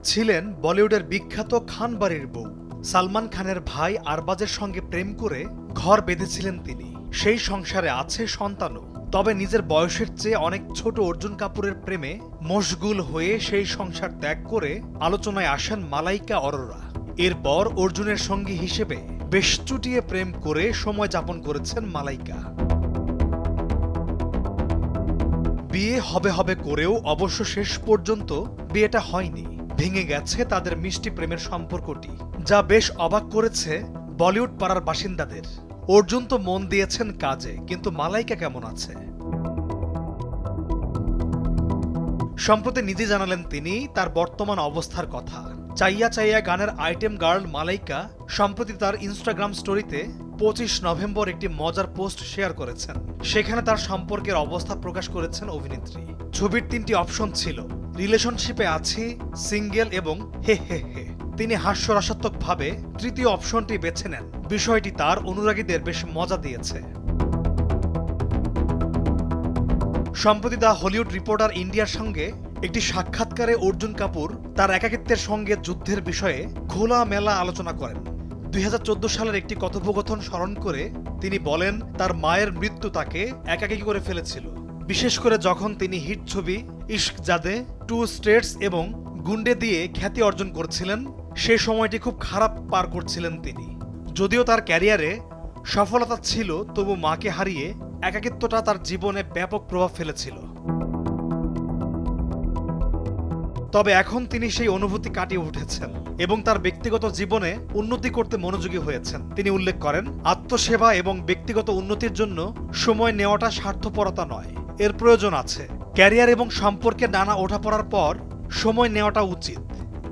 ছিলেন বলিউডের বিখ্যাত খান বাড়ির বউ। সালমান খানের ভাই আরবাজের সঙ্গে প্রেম করে ঘর বেঁধেছিলেন তিনি। সেই সংসারে আছে সন্তানও। তবে নিজের বয়সের চেয়ে অনেক ছোট অর্জুন কাপুরের প্রেমে মশগুল হয়ে সেই সংসার ত্যাগ করে আলোচনায় আসেন মালাইকা অরোরা। এরপর অর্জুনের সঙ্গী হিসেবে বেশ চুটিয়ে প্রেম করে সময় যাপন করেছেন মালাইকা। বিয়ে হবে হবে করেও অবশ্য শেষ পর্যন্ত বিয়েটা হয়নি। ভেঙে গেছে তাদের মিষ্টি প্রেমের সম্পর্কটি, যা বেশ অবাক করেছে বলিউড পাড়ার বাসিন্দাদের। অর্জুন তো মন দিয়েছেন কাজে, কিন্তু মালাইকা কেমন আছে? সম্প্রতি নিজে জানালেন তিনি তার বর্তমান অবস্থার কথা। চাইয়া চাইয়া গানের আইটেম গার্ল মালাইকা সম্প্রতি তার ইনস্টাগ্রাম স্টোরিতে 25 নভেম্বর একটি মজার পোস্ট শেয়ার করেছেন। সেখানে তার সম্পর্কের অবস্থা প্রকাশ করেছেন অভিনেত্রী। ছবির 3টি অপশন ছিল: রিলেশনশিপে আছি, সিঙ্গেল এবং হে হে হে। তিনি হাস্যরসাত্মকভাবে তৃতীয় অপশনটি বেছে নেন। বিষয়টি তার অনুরাগীদের বেশ মজা দিয়েছে। সম্প্রতি দ্য হলিউড রিপোর্টার ইন্ডিয়ার সঙ্গে একটি সাক্ষাৎকারে অর্জুন কাপুর তার একাকিত্বের সঙ্গে যুদ্ধের বিষয়ে খোলামেলা আলোচনা করেন। 2014 সালের একটি কথোপকথন স্মরণ করে তিনি বলেন, তার মায়ের মৃত্যু তাকে একাকী করে ফেলেছিল। বিশেষ করে যখন তিনি হিট ছবি ইশক জাদে, 2 স্টেটস এবং গুন্ডে দিয়ে খ্যাতি অর্জন করছিলেন, সে সময়টি খুব খারাপ পার করছিলেন তিনি। যদিও তার ক্যারিয়ারে সফলতা ছিল, তবু মাকে হারিয়ে একাকিত্বটা তার জীবনে ব্যাপক প্রভাব ফেলেছিল। তবে এখন তিনি সেই অনুভূতি কাটিয়ে উঠেছেন এবং তার ব্যক্তিগত জীবনে উন্নতি করতে মনোযোগী হয়েছেন। তিনি উল্লেখ করেন, আত্মসেবা এবং ব্যক্তিগত উন্নতির জন্য সময় নেওয়াটা স্বার্থপরতা নয়, এর প্রয়োজন আছে। ক্যারিয়ার এবং সম্পর্কে নানা ওঠাপড়ার পর সময় নেওয়াটা উচিত।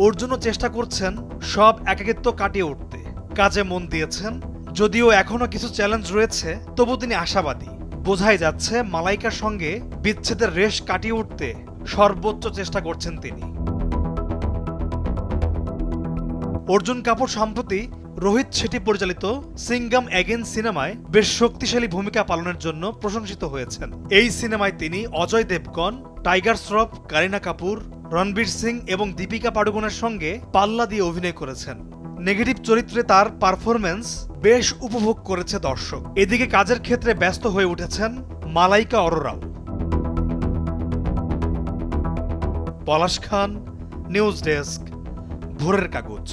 অর্জুনও চেষ্টা করছেন সব একাকিত্ব কাটিয়ে উঠতে। কাজে মন দিয়েছেন, যদিও এখনো কিছু চ্যালেঞ্জ রয়েছে, তবু তিনি আশাবাদী। বোঝাই যাচ্ছে মালাইকার সঙ্গে বিচ্ছেদের রেশ কাটিয়ে উঠতে সর্বোচ্চ চেষ্টা করছেন তিনি। অর্জুন কাপুর সম্প্রতি রোহিত শেঠি পরিচালিত সিঙ্গাম অ্যাগেন সিনেমায় বেশ শক্তিশালী ভূমিকা পালনের জন্য প্রশংসিত হয়েছেন। এই সিনেমায় তিনি অজয় দেবগন, টাইগার শ্রফ, কারিনা কাপুর, রণবীর সিং এবং দীপিকা পাডুকোনের সঙ্গে পাল্লা দিয়ে অভিনয় করেছেন। নেগেটিভ চরিত্রে তার পারফরম্যান্স বেশ উপভোগ করেছে দর্শক। এদিকে কাজের ক্ষেত্রে ব্যস্ত হয়ে উঠেছেন মালাইকা অরোরাও। পলাশ খান, নিউজ ডেস্ক, ভোরের কাগজ।